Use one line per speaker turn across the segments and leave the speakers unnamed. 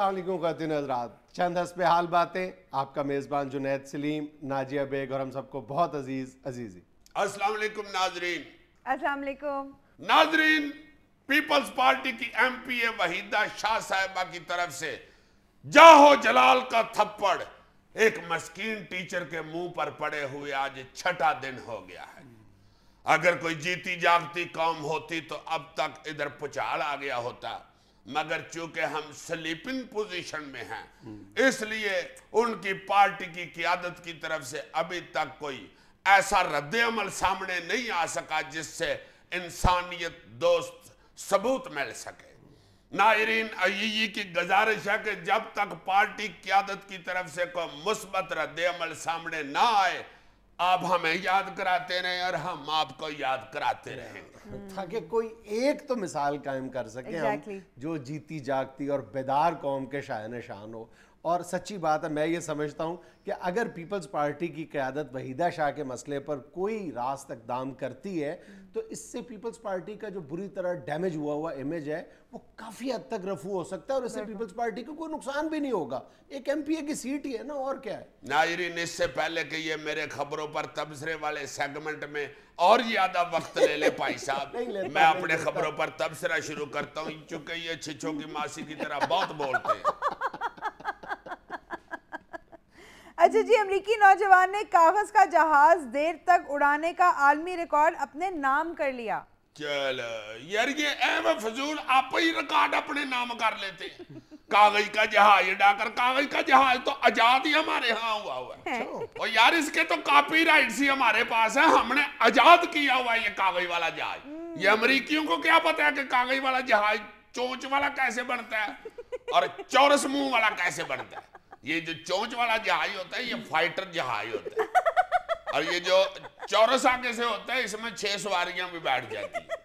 अस्सलाम वालेकुम ख़वातीन हज़रात, चंद हस्बे हाल बातें, आपका मेज़बान जुनैद सलीम, नाजिया बेग और हम सबको बहुत अजीज़ी।
अस्सलाम वालेकुम नाजरीन।
अस्सलाम वालेकुम
नाजरीन, पीपल्स पार्टी की एमपीए वहीदा शाह साहिबा की तरफ से जाहो जलाल का थप्पड़ एक मस्कीन टीचर के मुंह पर पड़े हुए आज छठा दिन हो गया है। अगर कोई जीती जागती कौम होती तो अब तक इधर पुचाल आ गया होता, मगर चूंकि हम स्लीपिंग पोजीशन में हैं इसलिए उनकी पार्टी की क़ियादत की तरफ से अभी तक कोई ऐसा रद्द अमल सामने नहीं आ सका जिससे इंसानियत दोस्त सबूत मिल सके। नायरीन, अय्यी की गुजारिश है कि जब तक पार्टी क़ियादत की तरफ से कोई मुस्बत रद्द अमल सामने ना आए आप हमें याद कराते रहें और हम आपको याद कराते रहेंगे
ताकि कोई एक तो मिसाल कायम कर सके हम जो जीती जागती और बेदार कौम के शान शान हो। और सच्ची बात है, मैं ये समझता हूँ कि अगर पीपल्स पार्टी की क़यादत वहीदा शाह के मसले पर कोई रास्त इक़दाम करती है तो इससे पीपल्स पार्टी का जो बुरी तरह डैमेज हुआ इमेज है वो काफ़ी हद तक रफू हो सकता है और इससे पीपल्स पार्टी को कोई नुकसान भी नहीं होगा। एक एमपीए की सीट ही है ना, और क्या है।
नायरीन, इससे पहले कि ये मेरे खबरों पर तबसरे वाले सेगमेंट में और ज्यादा वक्त ले ले भाई साहब, मैं अपने खबरों पर तबसरा शुरू करता हूँ क्योंकि ये छिछों की मासी की तरह बहुत बोलते हैं।
अच्छा जी, अमरीकी नौजवान ने कागज का जहाज देर तक उड़ाने का आलमी रिकॉर्ड अपने नाम कर लिया।
चलो यार, ये एवं फजूल आप ही रिकॉर्ड अपने नाम कर लेते हैं। कागज का जहाज उड़ाकर, कागज का जहाज तो आजाद ही हमारे यहाँ हुआ है और यार इसके तो कॉपीराइट ही हमारे पास है, हमने आजाद किया हुआ है ये कागज वाला जहाज। ये अमरीकियों को क्या पता है कि कागज वाला जहाज चोंच वाला कैसे बनता है और चौरस मुंह वाला कैसे बनता है। ये जो चोंच वाला जहाज होता है ये फाइटर जहाज होता है और ये जो चौरस आगे से होता है इसमें 6 सवारियां भी बैठ जाती है।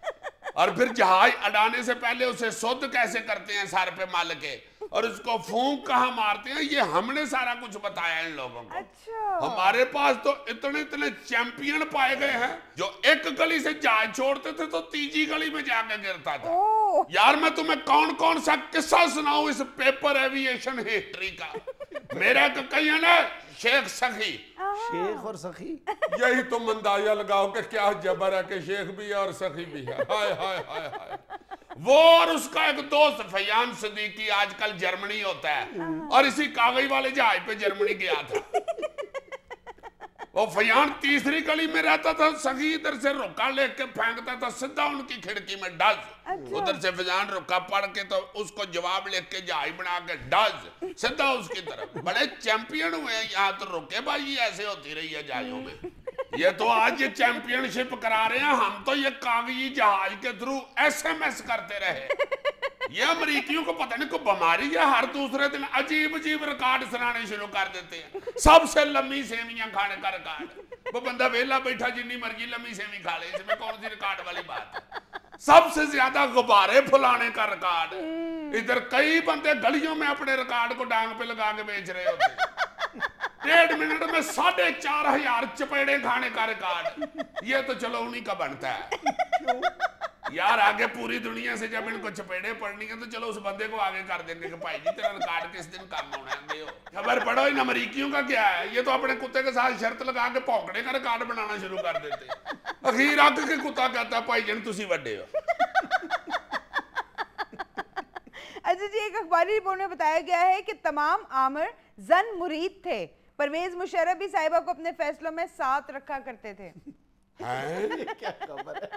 और फिर जहाज अड़ाने से पहले उसे शुद्ध कैसे करते हैं सर पे मल के और उसको फूंक कहाँ मारते हैं, ये हमने सारा कुछ बताया इन लोगों को।
अच्छा।
हमारे पास तो इतने इतने चैंपियन पाए गए हैं जो एक गली से जहाज छोड़ते थे तो तीसरी गली में जाके गिरता था। यार मैं तुम्हें कौन कौन सा किस्सा सुनाऊं इस पेपर एविएशन हिस्ट्री का। मेरा कहीं है ना शेख सखी,
शेख और सखी,
यही तो मंदाया लगाओ कि क्या जबर है कि शेख भी है और सखी भी है। हाय हाय हाय हाय। वो और उसका एक दोस्त फयान सदीकी आजकल जर्मनी होता है और इसी कागज वाले जहाज पे जर्मनी गया था। वो फयान तीसरी गली में रहता था, सखी इधर से रुका लेके फेंकता था सीधा उनकी खिड़की में डज। उधर से फयान रुका पढ़ के तो उसको जवाब लिख के जहाज बना के डज सीधा उसकी तरफ। बड़े चैंपियन हुए हैं यहाँ तो रुके भाई, ऐसे होती रही है जहाजों में। ये तो आज ये चैंपियनशिप करा रहे हैं, हम तो ये कागजी जहाज के थ्रू एसएमएस करते रहे। ये अमरीकियों को पता नहीं कोई बीमारी है, हर दूसरे दिन अजीब अजीब रिकॉर्ड सुनाने शुरू कर देते हैं। सबसे लंबी सेवियां खाने का रिकॉर्ड, वो बंदा वेला बैठा जितनी मर्जी लंबी सेवी खा ले, इसमें कौन सी रिकॉर्ड वाली बात है। सबसे ज्यादा गुब्बारे फुलाने का रिकॉर्ड, इधर कई बंदे गलियों में अपने रिकॉर्ड को डांग पे लगा के बेच रहे होते हैं। 1.5 मिनट में 4,500 चपेड़े खाने का रिकॉर्ड। ये तो चलो उन्हीं का बनता है यार। आगे पूरी दुनिया से जब इनको चपेड़े पड़नी है तो चलो उस बंदे को आगे कर देंगे कि भाई जी तेरा रिकॉर्ड किस दिन कम होना है। खबर पढ़ो इन अमरीकियों का क्या है, ये तो अपने कुत्ते के साथ शर्त लगा के भौंकने का रिकॉर्ड बनाना शुरू कर देते हैं। अखीर आके के कुत्ता कहता है भाई जन तुसी वड्डे हो।
अच्छा जी, एक अखबारी रिपोर्ट में बताया गया है कि तमाम आमिर जन मुरीद थे। परवेज मुशर्रफ भी साहिबा को अपने फैसलों में साथ रखा करते थे।
क्या खबर है?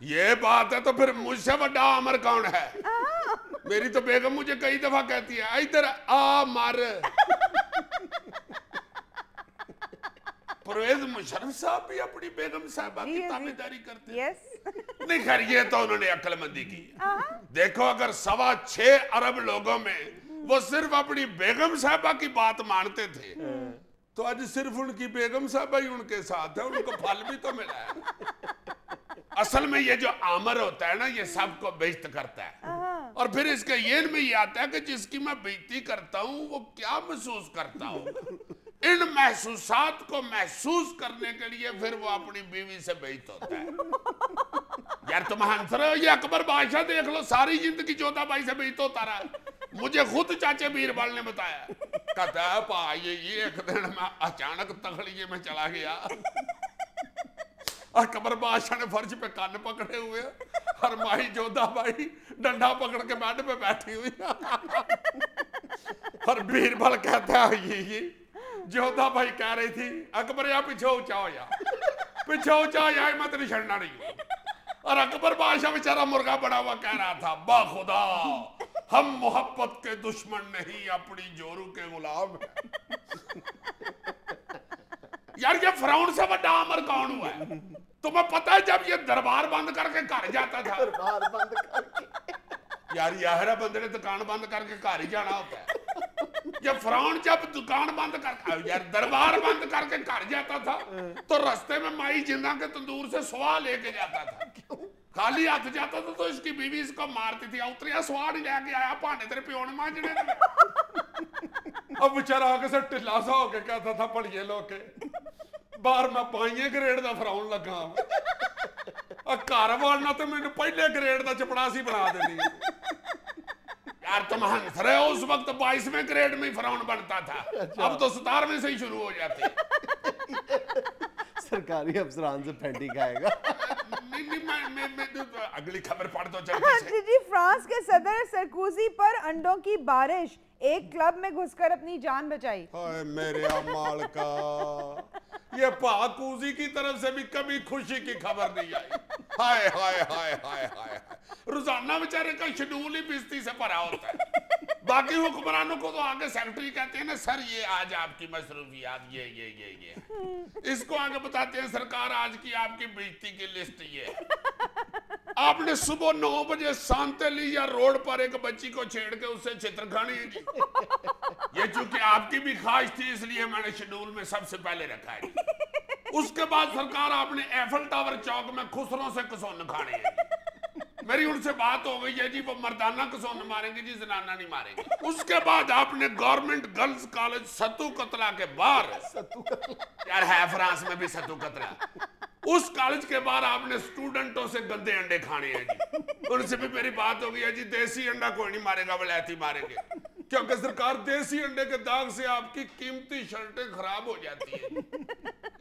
ये बात है तो फिर मुझसे बड़ा आमिर कौन है? मेरी तो बेगम मुझे कई दफा कहती है इधर आ मार। परवेज मुशर्रफ साहब भी अपनी बेगम साहबा की ताबेदारी करते हैं। नहीं खैर, ये तो उन्होंने अक्लमंदी की। देखो अगर 6.25 अरब लोगों में वो सिर्फ अपनी बेगम साहबा की बात मानते थे तो आज सिर्फ उनकी बेगम साहबा ही उनके साथ है, उनको फल भी तो मिला है। असल में ये जो आमर होता है ना ये सबको बेइज्जत करता है और फिर इसके ये में ये आता है कि जिसकी मैं बेइज्जती करता हूँ वो क्या महसूस करता हूँ। इन महसूसात को महसूस करने के लिए फिर वो अपनी बीवी से बेइज्जत होता है। यार तुम हंस रहे हो, ये अकबर बादशाह देख लो, सारी जिंदगी जोधाबाई से बेइज्जत होता रहा। मुझे खुद चाचे बीरबल ने बताया। कहता है भाई ये एक दिन मैं अचानक तखड़िए में चला गया, अकबर बादशाह ने फर्श पे कान पकड़े हुए और माही जोधा भाई डंडा पकड़ के बेड पे बैठी हुई और बीरबल कहता है ये जोधा भाई कह रही थी अकबर या पीछे ऊंचा हो जा, पीछे ऊंचा हो जाए, मैं तेरी छड़ना नहीं हूं। और अकबर बादशाह बेचारा मुर्गा बड़ा हुआ कह रहा था बाखुदा हम मोहब्बत के दुश्मन नहीं, अपनी जोरू के गुलाम हैं। यार ये फिरौन से बड़ा आमर कौन हुआ है? तुम्हें पता है जब ये दरबार बंद करके घर जाता था,
दरबार बंद करके
यार याहरा बंदे ने दुकान बंद करके घर ही जाना होता है। ये फिरौन जब दुकान बंद कर यार दरबार बंद करके घर जाता था तो रास्ते में माई जिंदा के तंदूर से स्वाह लेके जाता था। खाली हाथ जाता था तो इसकी बीवी इसको मारती थी, उतरिया स्वाह नहीं लेके आया, भांडे तेरे प्यो ने मांजने थे। अब बेचारा आके से ढिला सा होके कहता था पढ़िए लोग के बाहर मैं 5 ग्रेड का फिरौन लगा, घर वालना तो मैंने पहले ग्रेड का चपड़ासी बना देनी। यार तुम हंस रहे हो, उस वक्त 22वें ग्रेड में फिरौन बनता था। अच्छा। अब तो 17वें से ही शुरू हो जाते।
सरकारी अफसरान से फेंटी खाएगा।
मैं अगली खबर पढ़ दो
जी। फ्रांस के सदर सरकोजी पर अंडों की बारिश, एक क्लब में घुसकर अपनी जान बचाई।
हाय मेरे अमाल का, ये पाकूजी की तरफ से भी कभी खुशी की खबर नहीं आई। हाय हाय हाय हाय हाय, रोजाना बेचारे का शेड्यूल ही बिस्ती से भरा होता है। बाकी हुक्मरानों को तो आगे सेक्रेटरी कहते हैं ना सर ये आज आपकी मसरूफियात ये इसको आगे बताते हैं सरकार आज की आपकी बेइज्जती की लिस्ट ये। आपने सुबह 9 बजे सांते ली या रोड पर एक बच्ची को छेड़ के उससे चित्रखानी है जी। ये चूंकि आपकी भी ख्वाहिश थी इसलिए मैंने शेड्यूल में सबसे पहले रखा है। उसके बाद सरकार आपने एफल टावर चौक में खुसरों से कसौन खाने हैं। मेरी उनसे बात हो गई है जी, वो मर्दाना कसौन मारेंगे जी, जनाना नहीं मारेंगे। उसके बाद आपने गवर्नमेंट गर्ल्स कॉलेज सतू कतला के बाहर, यार है फ्रांस में भी सतू कतला, उस कॉलेज के बाहर आपने स्टूडेंटों से गंदे अंडे खाने हैं जी। उनसे भी मेरी बात हो गई है जी, देसी अंडा कोई नहीं मारेगा, वलैती मारेंगे, क्योंकि सरकार देसी अंडे के दाग से आपकी कीमती शर्टें खराब हो जाती है।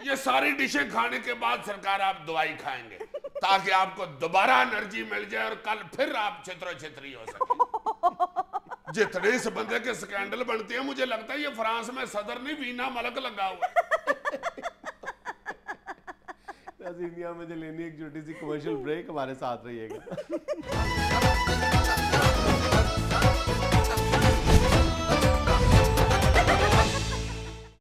ये सारी डिशें खाने के बाद सरकार आप दवाई खाएंगे ताकि आपको दोबारा एनर्जी मिल जाए और कल फिर आप छितरो छितरी हो सके। जितने इस बंदे के स्कैंडल बनते हैं मुझे लगता है ये फ्रांस में सदर नहीं वीना मलक लगा हुआ।
इंडिया में लेनी एक छोटी सी कमर्शियल ब्रेक, हमारे साथ रहिएगा।